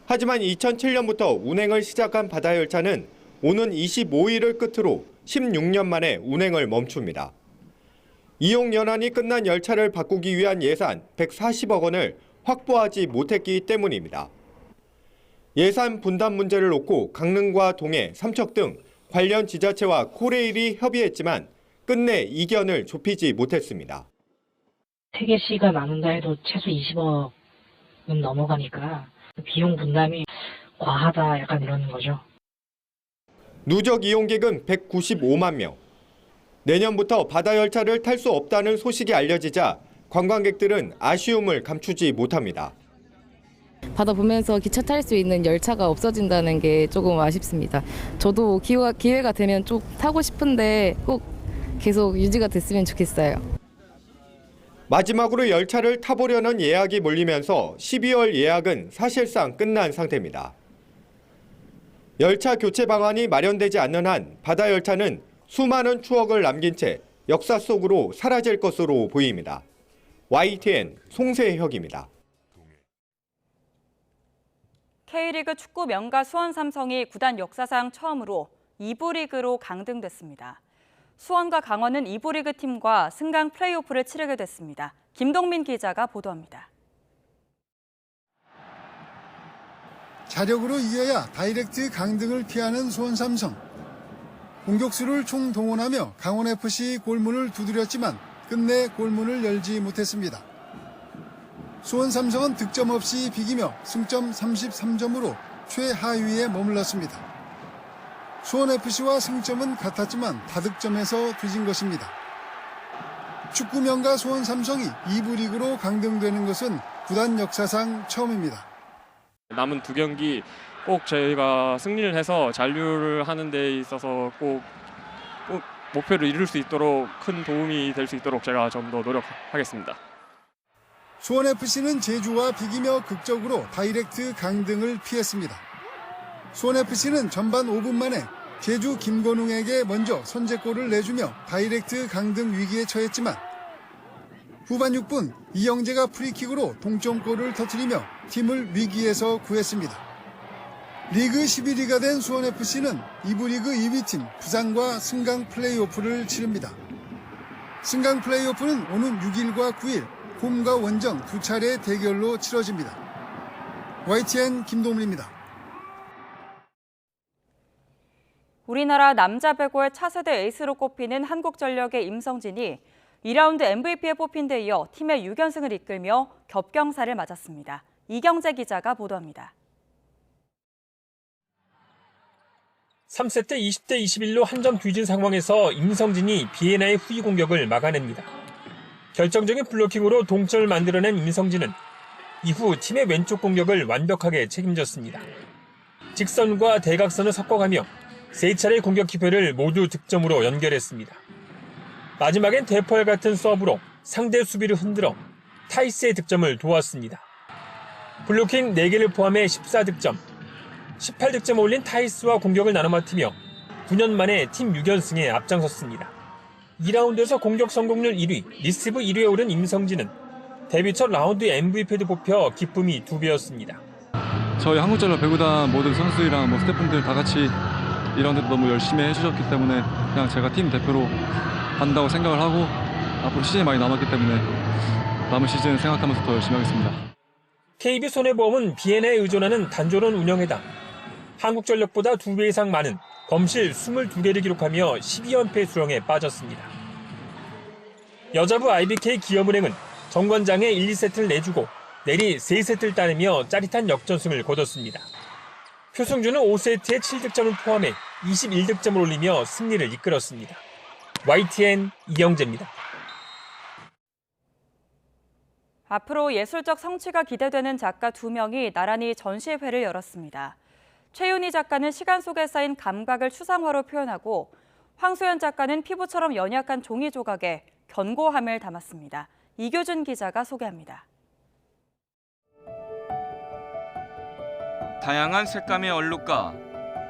하지만 2007년부터 운행을 시작한 바다 열차는 오는 25일을 끝으로 16년 만에 운행을 멈춥니다. 이용 연한이 끝난 열차를 바꾸기 위한 예산 140억 원을 확보하지 못했기 때문입니다. 예산 분담 문제를 놓고 강릉과 동해, 삼척 등 관련 지자체와 코레일이 협의했지만 끝내 이견을 좁히지 못했습니다. 3개시가 나눈다 해도 최소 20억은 넘어가니까 비용 분담이 과하다 약간 이러는 거죠. 누적 이용객은 195만 명. 내년부터 바다 열차를 탈 수 없다는 소식이 알려지자 관광객들은 아쉬움을 감추지 못합니다. 바다 보면서 기차 탈 수 있는 열차가 없어진다는 게 조금 아쉽습니다. 저도 기회가 되면 쭉 타고 싶은데 꼭 계속 유지가 됐으면 좋겠어요. 마지막으로 열차를 타보려는 예약이 몰리면서 12월 예약은 사실상 끝난 상태입니다. 열차 교체 방안이 마련되지 않는 한 바다 열차는 수많은 추억을 남긴 채 역사 속으로 사라질 것으로 보입니다. YTN 송세혁입니다. K리그 축구 명가 수원 삼성이 구단 역사상 처음으로 2부 리그로 강등됐습니다. 수원과 강원은 2부 리그 팀과 승강 플레이오프를 치르게 됐습니다. 김동민 기자가 보도합니다. 자력으로 이겨야 다이렉트 강등을 피하는 수원 삼성. 공격수를 총동원하며 강원FC 골문을 두드렸지만 끝내 골문을 열지 못했습니다. 수원 삼성은 득점 없이 비기며 승점 33점으로 최하위에 머물렀습니다. 수원FC와 승점은 같았지만 다득점에서 뒤진 것입니다. 축구 명가 수원 삼성이 2부 리그로 강등되는 것은 구단 역사상 처음입니다. 남은 2경기 꼭 저희가 승리를 해서 잔류를 하는 데 있어서 꼭 목표를 이룰 수 있도록 큰 도움이 될 수 있도록 제가 좀 더 노력하겠습니다. 수원FC는 제주와 비기며 극적으로 다이렉트 강등을 피했습니다. 수원FC는 전반 5분 만에 제주 김건웅에게 먼저 선제골을 내주며 다이렉트 강등 위기에 처했지만 후반 6분 이영재가 프리킥으로 동점골을 터뜨리며 팀을 위기에서 구했습니다. 리그 11위가 된 수원FC는 2부 리그 2위팀 부산과 승강 플레이오프를 치릅니다. 승강 플레이오프는 오는 6일과 9일 홈과 원정 2차례 대결로 치러집니다. YTN 김동민입니다. 우리나라 남자 배구의 차세대 에이스로 꼽히는 한국전력의 임성진이 2라운드 MVP에 뽑힌 데 이어 팀의 6연승을 이끌며 겹경사를 맞았습니다. 이경재 기자가 보도합니다. 3세트 20대 21로 한 점 뒤진 상황에서 임성진이 비에나의 후위 공격을 막아냅니다. 결정적인 블로킹으로 동점을 만들어낸 임성진은 이후 팀의 왼쪽 공격을 완벽하게 책임졌습니다. 직선과 대각선을 섞어가며 3차례 공격 기회를 모두 득점으로 연결했습니다. 마지막엔 대포알 같은 서브로 상대 수비를 흔들어 타이스의 득점을 도왔습니다. 블로킹 4개를 포함해 14득점, 18득점 올린 타이스와 공격을 나눠 맡으며 9년 만에 팀 6연승에 앞장섰습니다. 2라운드에서 공격 성공률 1위, 리시브 1위에 오른 임성진은 데뷔 첫 라운드 MVP에도 뽑혀 기쁨이 2배였습니다. 저희 한국전력 배구단 모든 선수들이랑 스태프분들 다 같이 2라운드 너무 열심히 해주셨기 때문에 그냥 제가 팀 대표로 한다고 생각을 하고 앞으로 시즌이 많이 남았기 때문에 남은 시즌 생각하면서 더 열심히 하겠습니다. KB손해보험은 비엔나에 의존하는 단조로운 운영회당, 한국전력보다 2배 이상 많은 검실 22개를 기록하며 12연패 수렁에 빠졌습니다. 여자부 IBK 기업은행은 정관장에 1, 2세트를 내주고 내리 3세트를 따내며 짜릿한 역전승을 거뒀습니다. 표승주는 5세트에 7득점을 포함해 21득점을 올리며 승리를 이끌었습니다. YTN 이경재입니다. 앞으로 예술적 성취가 기대되는 작가 2명이 나란히 전시회를 열었습니다. 최윤희 작가는 시간 속에 쌓인 감각을 추상화로 표현하고 황소연 작가는 피부처럼 연약한 종이 조각에 견고함을 담았습니다. 이교준 기자가 소개합니다. 다양한 색감의 얼룩과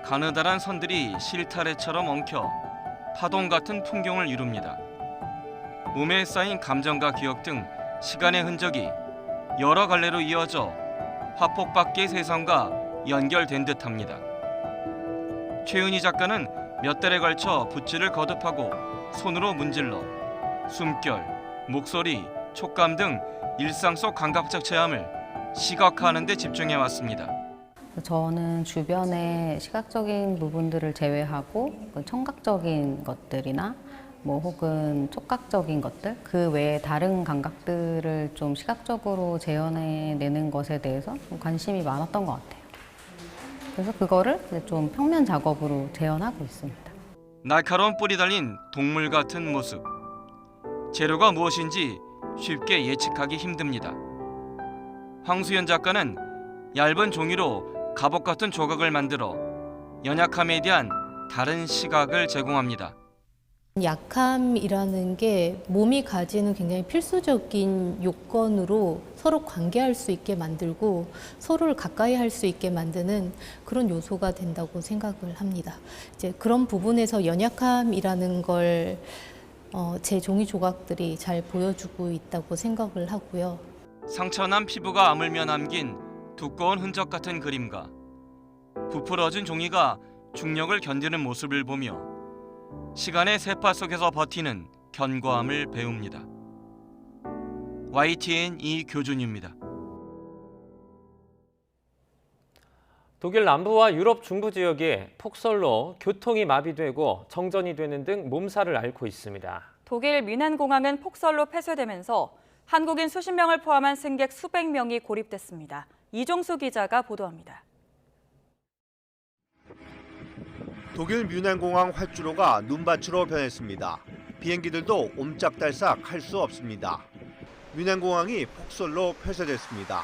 가느다란 선들이 실타래처럼 엉켜 파동 같은 풍경을 이룹니다. 몸에 쌓인 감정과 기억 등 시간의 흔적이 여러 갈래로 이어져 화폭 밖의 세상과 연결된 듯합니다. 최은희 작가는 몇 달에 걸쳐 붓질을 거듭하고 손으로 문질러 숨결, 목소리, 촉감 등 일상 속 감각적 체험을 시각화하는 데 집중해 왔습니다. 저는 주변의 시각적인 부분들을 제외하고 청각적인 것들이나 혹은 촉각적인 것들, 그 외에 다른 감각들을 좀 시각적으로 재현해내는 것에 대해서 좀 관심이 많았던 것 같아요. 그래서 그거를 좀 평면 작업으로 재현하고 있습니다. 날카로운 뿔이 달린 동물 같은 모습. 재료가 무엇인지 쉽게 예측하기 힘듭니다. 황수연 작가는 얇은 종이로 갑옷 같은 조각을 만들어 연약함에 대한 다른 시각을 제공합니다. 약함이라는 게 몸이 가지는 굉장히 필수적인 요건으로 서로 관계할 수 있게 만들고 서로를 가까이 할 수 있게 만드는 그런 요소가 된다고 생각을 합니다. 이제 그런 부분에서 연약함이라는 걸 제 종이 조각들이 잘 보여주고 있다고 생각을 하고요. 상처난 피부가 아물며 남긴 두꺼운 흔적 같은 그림과 부풀어진 종이가 중력을 견디는 모습을 보며 시간의 세파 속에서 버티는 견고함을 배웁니다. YTN 이교준입니다. 독일 남부와 유럽 중부 지역이 폭설로 교통이 마비되고 정전이 되는 등 몸살을 앓고 있습니다. 독일 뮌헨공항은 폭설로 폐쇄되면서 한국인 수십 명을 포함한 승객 수백 명이 고립됐습니다. 이종수 기자가 보도합니다. 독일 뮌헨공항 활주로가 눈밭으로 변했습니다. 비행기들도 옴짝달싹 할 수 없습니다. 뮌헨공항이 폭설로 폐쇄됐습니다.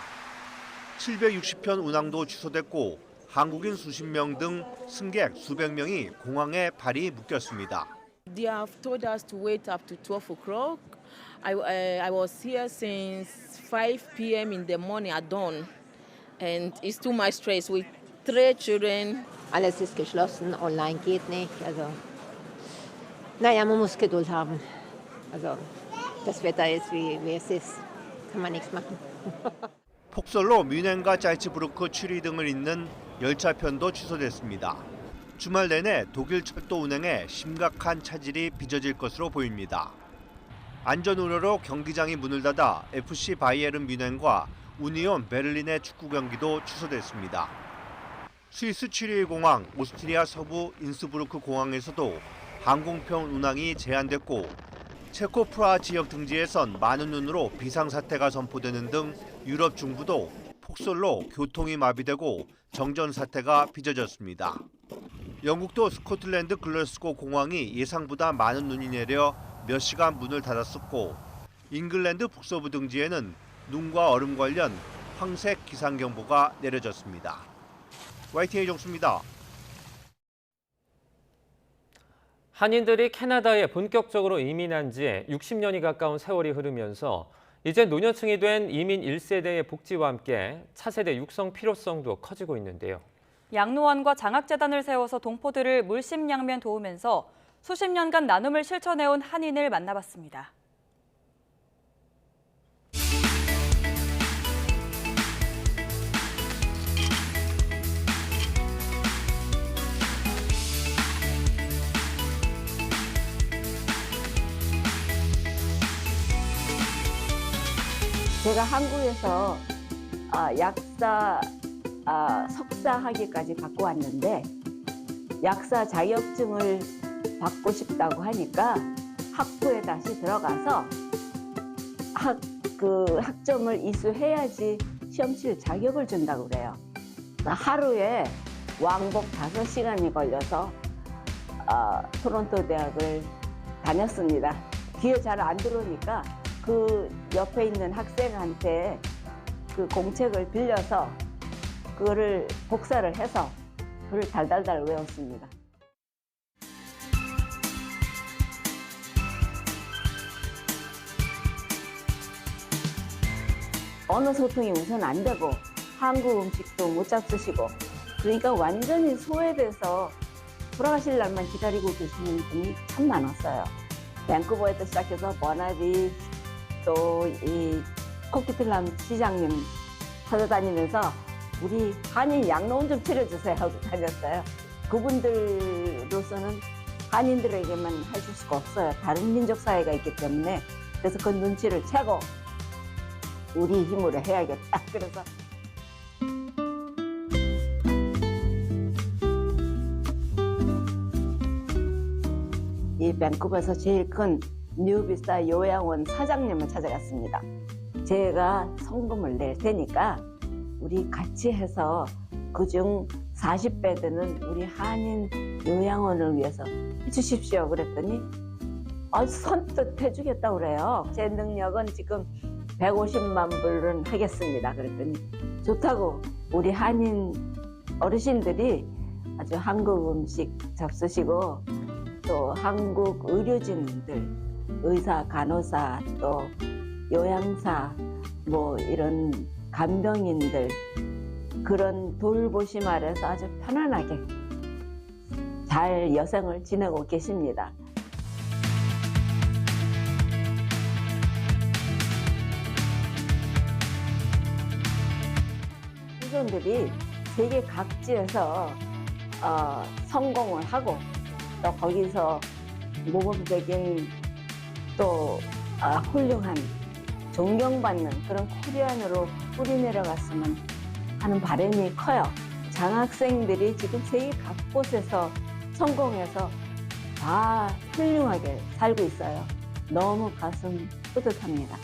760편 운항도 취소됐고 한국인 수십 명 등 승객 수백 명이 공항에 발이 묶였습니다. They have told us to wait up to 12 o'clock. I was here since 5 p.m. in the morning at dawn, and it's too much stress with 3 children. Alles ist geschlossen, online geht nicht. Also, naja, man muss Geduld haben. Also, das Wetter ist wie es ist. Kann man nichts machen. 폭설로 뮌헨과 짤츠부르크 추리 등을 잇는 열차편도 취소됐습니다. 주말 내내 독일 철도 운행에 심각한 차질이 빚어질 것으로 보입니다. 안전 우려로 경기장이 문을 닫아 FC 바이에른 뮌헨과 우니온 베를린의 축구 경기도 취소됐습니다. 스위스 취리히 공항, 오스트리아 서부 인스부르크 공항에서도 항공편 운항이 제한됐고 체코 프라하 지역 등지에선 많은 눈으로 비상사태가 선포되는 등 유럽 중부도 폭설로 교통이 마비되고 정전 사태가 빚어졌습니다. 영국도 스코틀랜드 글래스고 공항이 예상보다 많은 눈이 내려 몇 시간 문을 닫았었고 잉글랜드 북서부 등지에는 눈과 얼음 관련 황색 기상경보가 내려졌습니다. YTN 정수입니다. 한인들이 캐나다에 본격적으로 이민한 지 60년이 가까운 세월이 흐르면서 이제 노년층이 된 이민 1세대의 복지와 함께 차세대 육성 필요성도 커지고 있는데요. 양로원과 장학재단을 세워서 동포들을 물심양면 도우면서 수십 년간 나눔을 실천해온 한인을 만나봤습니다. 제가 한국에서 약사, 석사 학위까지 받고 왔는데 약사 자격증을 받고 싶다고 하니까 학부에 다시 들어가서 학점을 이수해야지 시험 칠 자격을 준다고 그래요. 하루에 왕복 5시간이 걸려서 토론토 대학을 다녔습니다. 귀에 잘 안 들어오니까 그 옆에 있는 학생한테 그 공책을 빌려서 그거를 복사를 해서 그걸 달달달 외웠습니다. 언어 소통이 우선 안 되고 한국 음식도 못 잡수시고 그러니까 완전히 소외돼서 돌아가실 날만 기다리고 계시는 분이 참 많았어요. 밴쿠버에서 시작해서 버나비 또 이 코키틀람 시장님 찾아다니면서 우리 한인 양로원 좀 차려주세요 하고 다녔어요. 그분들로서는 한인들에게만 해줄 수가 없어요. 다른 민족 사회가 있기 때문에. 그래서 그 눈치를 채고 우리 힘으로 해야겠다. 그래서 이 밴쿠버에서 제일 큰 뉴비스타 요양원 사장님을 찾아갔습니다. 제가 성금을 낼 테니까 우리 같이 해서 그중 40배드는 우리 한인 요양원을 위해서 해주십시오. 그랬더니 선뜻 해주겠다고 그래요. 제 능력은 지금 150만 불은 하겠습니다. 그랬더니 좋다고 우리 한인 어르신들이 아주 한국 음식 잡수시고 또 한국 의료진들 의사, 간호사, 또 요양사, 뭐 이런 간병인들 그런 돌보심 아래서 아주 편안하게 잘 여생을 지내고 계십니다. 후손들이 세계 각지에서 성공을 하고 또 거기서 모범적인 또 훌륭한 존경받는 그런 코리안으로 뿌리내려갔으면 하는 바람이 커요. 장학생들이 지금 세계 각곳에서 성공해서 다 훌륭하게 살고 있어요. 너무 가슴 뿌듯합니다.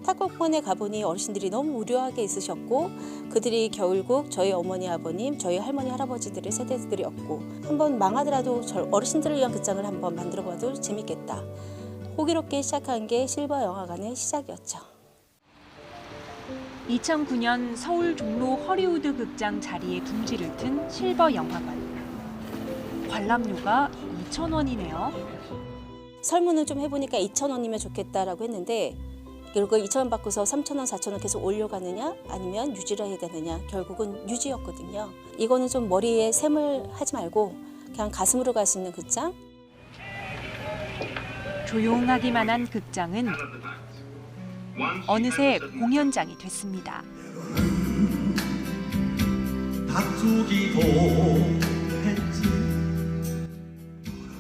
타코폰에 가보니 어르신들이 너무 우려하게 있으셨고 그들이 결국 저희 어머니 아버님, 저희 할머니 할아버지들의 세대들이었고 한번 망하더라도 어르신들을 위한 극장을 한번 만들어봐도 재밌겠다. 호기롭게 시작한 게 실버 영화관의 시작이었죠. 2009년 서울 종로 허리우드 극장 자리에 둥지를 튼 실버 영화관. 관람료가 2,000원이네요. 설문을 좀 해보니까 2,000원이면 좋겠다라고 했는데 결국 2,000원 받고서 3,000원, 4,000원 계속 올려가느냐 아니면 유지를 해야 되느냐 결국은 유지였거든요. 이거는 좀 머리에 샘을 하지 말고 그냥 가슴으로 갈 수 있는 극장. 조용하기만 한 극장은 어느새 공연장이 됐습니다.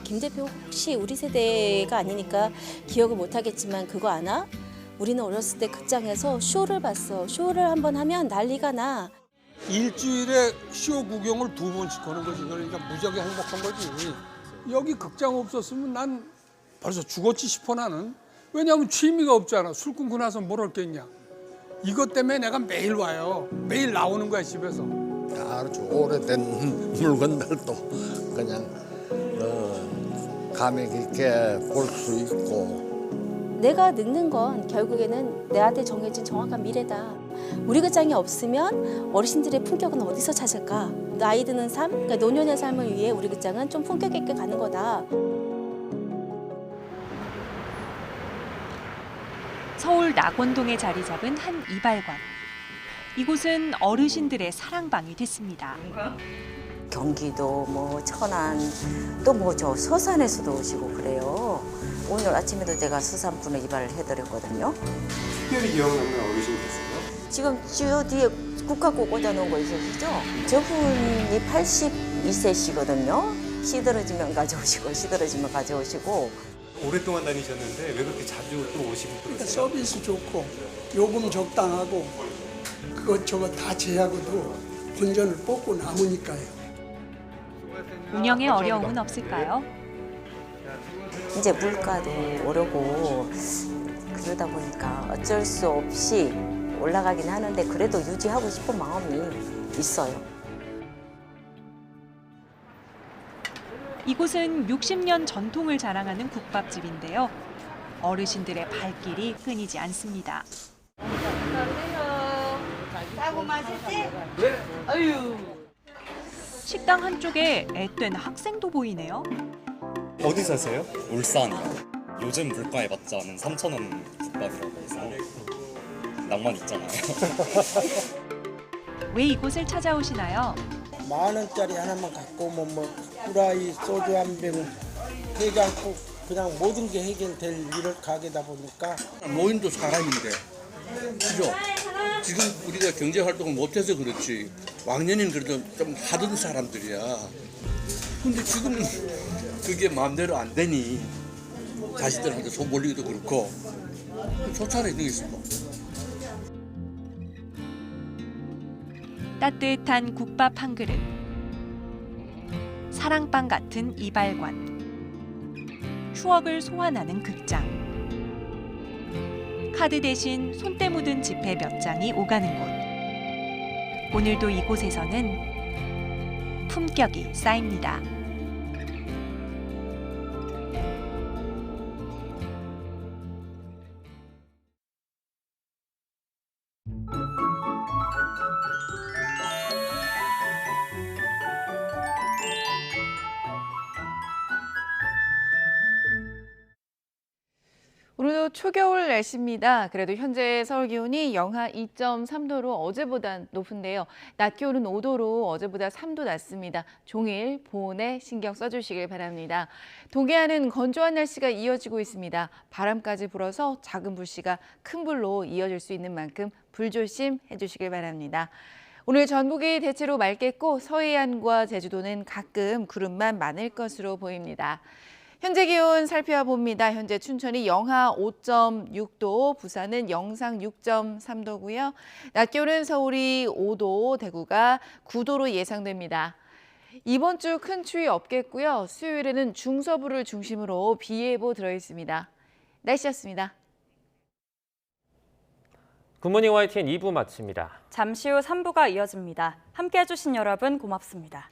김 대표 혹시 우리 세대가 아니니까 기억을 못하겠지만 그거 아나? 우리는 어렸을 때 극장에서 쇼를 봤어. 쇼를 한번 하면 난리가 나. 일주일에 쇼 구경을 2번씩 하는 거지. 그러니까 무지하게 행복한 거지. 여기 극장 없었으면 난 벌써 죽었지 싶어 나는. 왜냐하면 취미가 없잖아. 술 끊고 나서 뭘 할겠냐. 이것 때문에 내가 매일 와요. 매일 나오는 거야 집에서. 아주 오래된 물건들도 그냥 감명 깊게 볼 수 있고. 내가 늙는 건 결국에는 내한테 정해진 정확한 미래다. 우리 극장이 없으면 어르신들의 품격은 어디서 찾을까? 나이 드는 삶, 그러니까 노년의 삶을 위해 우리 극장은 좀 품격 있게 가는 거다. 서울 낙원동에 자리 잡은 한 이발관. 이곳은 어르신들의 사랑방이 됐습니다. 경기도, 천안, 또 저 서산에서도 오시고 그래요. 오늘 아침에도 제가 서산분에 이발을 해드렸거든요. 특별히 기억나는 어르신 계세요? 지금 저 뒤에 국화꽃 꽂아놓은 거 있으시죠? 저분이 82세시거든요. 시들어지면 가져오시고 시들어지면 가져오시고. 오랫동안 다니셨는데 왜 그렇게 자주 또 오시고 그러세요? 서비스 좋고 요금 적당하고 그것저것 다 제하고도 본전을 뽑고 남으니까요. 운영에 어려움은 없을까요? 이제 물가도 오르고 그러다 보니까 어쩔 수 없이 올라가긴 하는데 그래도 유지하고 싶은 마음이 있어요. 이곳은 60년 전통을 자랑하는 국밥집인데요. 어르신들의 발길이 끊이지 않습니다. 짜고 맛있지? 네. 아유. 식당 한쪽에 앳된 학생도 보이네요. 어디 사세요? 울산이요. 요즘 물가에 맞지 않은 3,000원 국밥이라고 해서 낭만 있잖아요. 왜 이곳을 찾아오시나요? 10,000원짜리 하나만 갖고 오면 후라이, 소주 한 병, 해장국 그냥 모든 게 해결될 이런 가게다 보니까 노인도 사람인데 그죠? 지금 우리가 경제 활동을 못해서 그렇지 왕년에는 그래도 좀 하던 사람들이야. 근데 지금 그게 마음대로 안 되니 자식들한테 속 몰리기도 그렇고 좋잖아요. 이런 게 있으면. 따뜻한 국밥 한 그릇, 사랑방 같은 이발관, 추억을 소환하는 극장. 카드 대신 손때 묻은 지폐 몇 장이 오가는 곳. 오늘도 이곳에서는 품격이 쌓입니다. 오늘도 초겨울 날씨입니다. 그래도 현재 서울 기온이 영하 2.3도로 어제보다 높은데요. 낮 기온은 5도로 어제보다 3도 낮습니다. 종일 보온에 신경 써주시길 바랍니다. 동해안은 건조한 날씨가 이어지고 있습니다. 바람까지 불어서 작은 불씨가 큰 불로 이어질 수 있는 만큼 불조심 해주시길 바랍니다. 오늘 전국이 대체로 맑겠고 서해안과 제주도는 가끔 구름만 많을 것으로 보입니다. 현재 기온 살펴봅니다. 현재 춘천이 영하 5.6도, 부산은 영상 6.3도고요. 낮 기온은 서울이 5도, 대구가 9도로 예상됩니다. 이번 주 큰 추위 없겠고요. 수요일에는 중서부를 중심으로 비 예보 들어있습니다. 날씨였습니다. 굿모닝 YTN 2부 마칩니다. 잠시 후 3부가 이어집니다. 함께해 주신 여러분 고맙습니다.